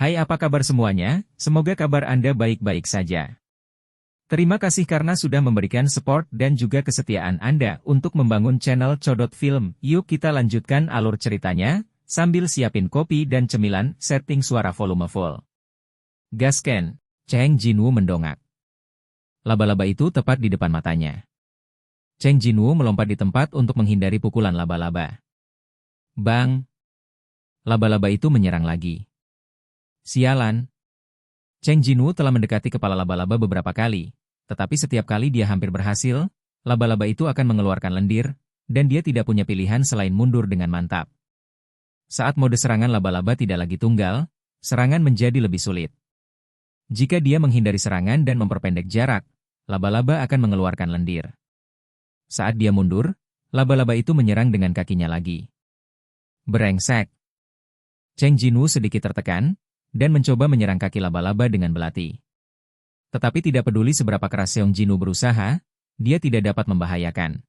Hai, apa kabar semuanya? Semoga kabar Anda baik-baik saja. Terima kasih karena sudah memberikan support dan juga kesetiaan Anda untuk membangun channel Codot Film. Yuk kita lanjutkan alur ceritanya, sambil siapin kopi dan cemilan, setting suara volume full. Gasken, Cheng Jinwoo mendongak. Laba-laba itu tepat di depan matanya. Cheng Jinwoo melompat di tempat untuk menghindari pukulan laba-laba. Bang! Laba-laba itu menyerang lagi. Sialan! Cheng Jinwoo telah mendekati kepala laba-laba beberapa kali, tetapi setiap kali dia hampir berhasil, laba-laba itu akan mengeluarkan lendir, dan dia tidak punya pilihan selain mundur dengan mantap. Saat mode serangan laba-laba tidak lagi tunggal, serangan menjadi lebih sulit. Jika dia menghindari serangan dan memperpendek jarak, laba-laba akan mengeluarkan lendir. Saat dia mundur, laba-laba itu menyerang dengan kakinya lagi. Brengsek! Cheng Jinwoo sedikit tertekan, dan mencoba menyerang kaki laba-laba dengan belati. Tetapi tidak peduli seberapa keras Seong Jinwoo berusaha, dia tidak dapat membahayakan.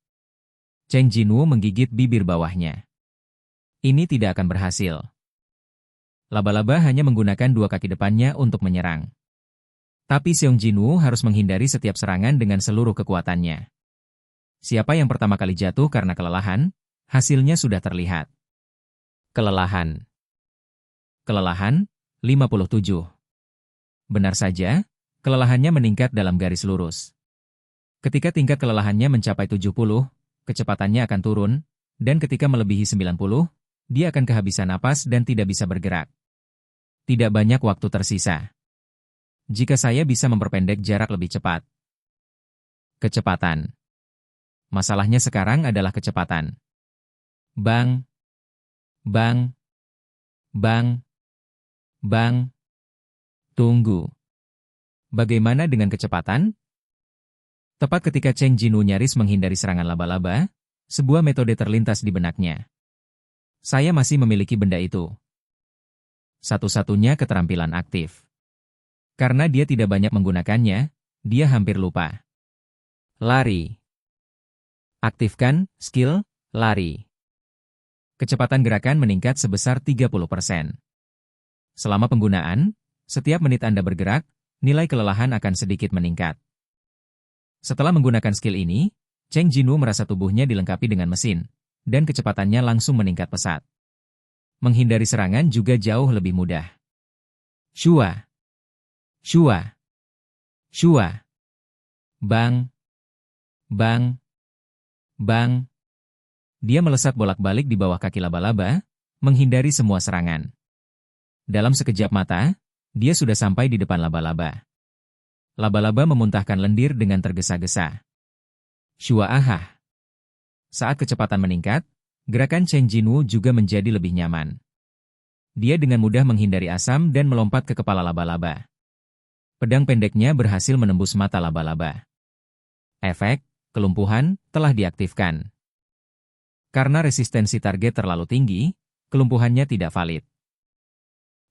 Cheng Jinwoo menggigit bibir bawahnya. Ini tidak akan berhasil. Laba-laba hanya menggunakan dua kaki depannya untuk menyerang. Tapi Seong Jinwoo harus menghindari setiap serangan dengan seluruh kekuatannya. Siapa yang pertama kali jatuh karena kelelahan, hasilnya sudah terlihat. Kelelahan. 57. Benar saja, kelelahannya meningkat dalam garis lurus. Ketika tingkat kelelahannya mencapai 70, kecepatannya akan turun, dan ketika melebihi 90, dia akan kehabisan napas dan tidak bisa bergerak. Tidak banyak waktu tersisa. Jika saya bisa memperpendek jarak lebih cepat. Kecepatan. Masalahnya sekarang adalah kecepatan. Bang! Bang! Bang! Bang! Tunggu. Bagaimana dengan kecepatan? Tepat ketika Cheng Jinwoo nyaris menghindari serangan laba-laba, sebuah metode terlintas di benaknya. Saya masih memiliki benda itu. Satu-satunya keterampilan aktif. Karena dia tidak banyak menggunakannya, dia hampir lupa. Lari. Aktifkan skill lari. Kecepatan gerakan meningkat sebesar 30%. Selama penggunaan, setiap menit Anda bergerak, nilai kelelahan akan sedikit meningkat. Setelah menggunakan skill ini, Cheng Jinwoo merasa tubuhnya dilengkapi dengan mesin, dan kecepatannya langsung meningkat pesat. Menghindari serangan juga jauh lebih mudah. Shua! Shua! Shua! Bang! Bang! Bang! Dia melesat bolak-balik di bawah kaki laba-laba, menghindari semua serangan. Dalam sekejap mata, dia sudah sampai di depan laba-laba. Laba-laba memuntahkan lendir dengan tergesa-gesa. Shua ahah. Saat kecepatan meningkat, gerakan Cheng Jinwoo juga menjadi lebih nyaman. Dia dengan mudah menghindari asam dan melompat ke kepala laba-laba. Pedang pendeknya berhasil menembus mata laba-laba. Efek kelumpuhan telah diaktifkan. Karena resistensi target terlalu tinggi, kelumpuhannya tidak valid.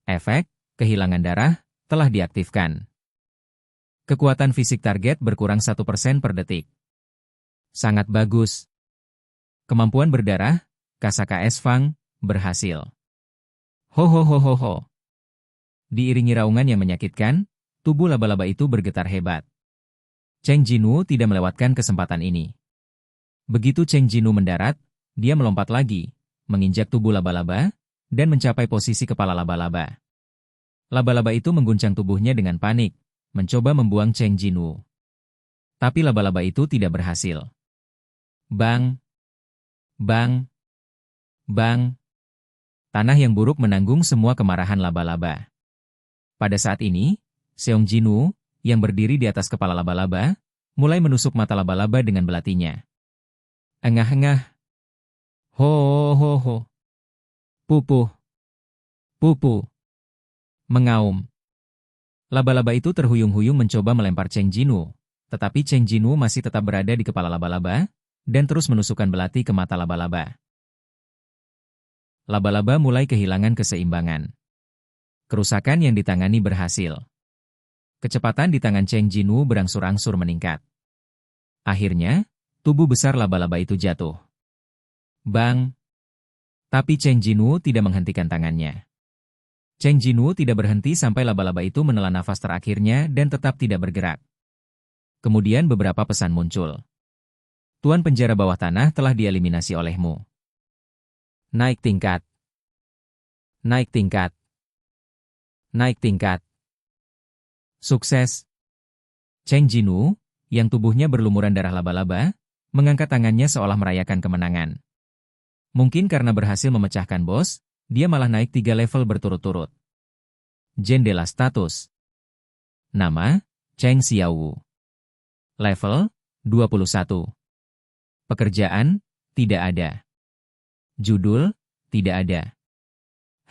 Efek kehilangan darah telah diaktifkan. Kekuatan fisik target berkurang 1% per detik. Sangat bagus. Kemampuan berdarah, KSFang, berhasil. Ho ho ho ho ho. Diiringi raungan yang menyakitkan, tubuh laba-laba itu bergetar hebat. Cheng Jinwoo tidak melewatkan kesempatan ini. Begitu Cheng Jinwoo mendarat, dia melompat lagi, menginjak tubuh laba-laba, dan mencapai posisi kepala laba-laba. Laba-laba itu mengguncang tubuhnya dengan panik, mencoba membuang Cheng Jinwoo. Tapi laba-laba itu tidak berhasil. Bang! Bang! Bang! Tanah yang buruk menanggung semua kemarahan laba-laba. Pada saat ini, Seong Jinwoo, yang berdiri di atas kepala laba-laba, mulai menusuk mata laba-laba dengan belatinya. Engah-engah. Ho ho ho. Pupuh. Pupu. Mengaum. Laba-laba itu terhuyung-huyung mencoba melempar Cheng Jinwoo, tetapi Cheng Jinwoo masih tetap berada di kepala laba-laba, dan terus menusukkan belati ke mata laba-laba. Laba-laba mulai kehilangan keseimbangan. Kerusakan yang ditangani berhasil. Kecepatan di tangan Cheng Jinwoo berangsur-angsur meningkat. Akhirnya, tubuh besar laba-laba itu jatuh. Bang! Tapi Cheng Jinwoo tidak menghentikan tangannya. Cheng Jinwoo tidak berhenti sampai laba-laba itu menelan nafas terakhirnya dan tetap tidak bergerak. Kemudian beberapa pesan muncul. Tuan penjara bawah tanah telah dieliminasi olehmu. Naik tingkat. Naik tingkat. Naik tingkat. Sukses. Cheng Jinwoo, yang tubuhnya berlumuran darah laba-laba, mengangkat tangannya seolah merayakan kemenangan. Mungkin karena berhasil memecahkan bos, dia malah naik 3 level berturut-turut. Jendela status. Nama, Cheng Xiaowu. Level, 21. Pekerjaan, tidak ada. Judul, tidak ada.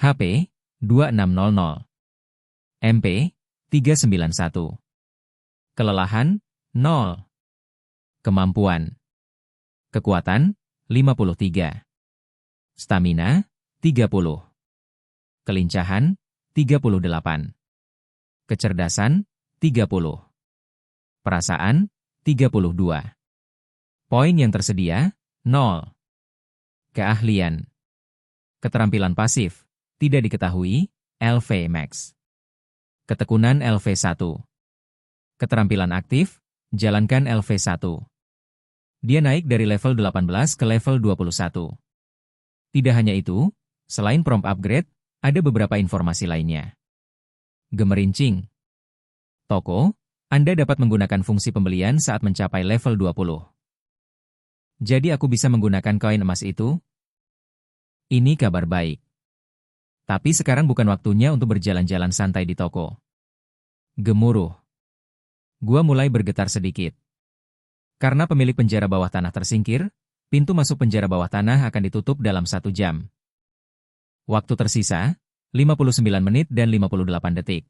HP, 2600. MP, 391. Kelelahan, 0. Kemampuan. Kekuatan, 53. Stamina, 30. Kelincahan, 38. Kecerdasan, 30. Perasaan, 32. Poin yang tersedia, 0. Keahlian. Keterampilan pasif, tidak diketahui, LV Max. Ketekunan LV1. Keterampilan aktif, jalankan LV1. Dia naik dari level 18 ke level 21. Tidak hanya itu, selain prompt upgrade, ada beberapa informasi lainnya. Gemerincing. Toko, Anda dapat menggunakan fungsi pembelian saat mencapai level 20. Jadi aku bisa menggunakan koin emas itu? Ini kabar baik. Tapi sekarang bukan waktunya untuk berjalan-jalan santai di toko. Gemuruh. Gua mulai bergetar sedikit. Karena pemilik penjara bawah tanah tersingkir, pintu masuk penjara bawah tanah akan ditutup dalam 1 jam. Waktu tersisa, 59 menit dan 58 detik.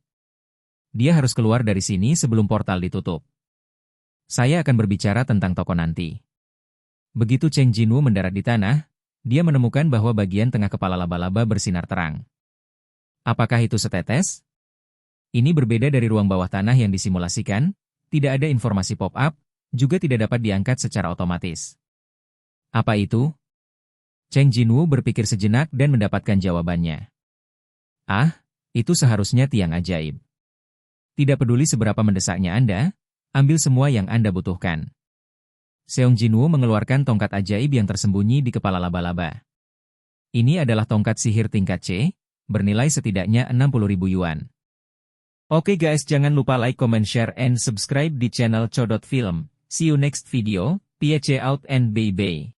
Dia harus keluar dari sini sebelum portal ditutup. Saya akan berbicara tentang toko nanti. Begitu Cheng Jinwoo mendarat di tanah, dia menemukan bahwa bagian tengah kepala laba-laba bersinar terang. Apakah itu setetes? Ini berbeda dari ruang bawah tanah yang disimulasikan, tidak ada informasi pop-up, juga tidak dapat diangkat secara otomatis. Apa itu? Cheng Jinwoo berpikir sejenak dan mendapatkan jawabannya. Ah, itu seharusnya tiang ajaib. Tidak peduli seberapa mendesaknya Anda, ambil semua yang Anda butuhkan. Seong Jinwoo mengeluarkan tongkat ajaib yang tersembunyi di kepala laba-laba. Ini adalah tongkat sihir tingkat C, bernilai setidaknya 60.000 yuan. Oke guys, jangan lupa like, comment, share, and subscribe di channel Codot Film. See you next video, PHC out and bye-bye.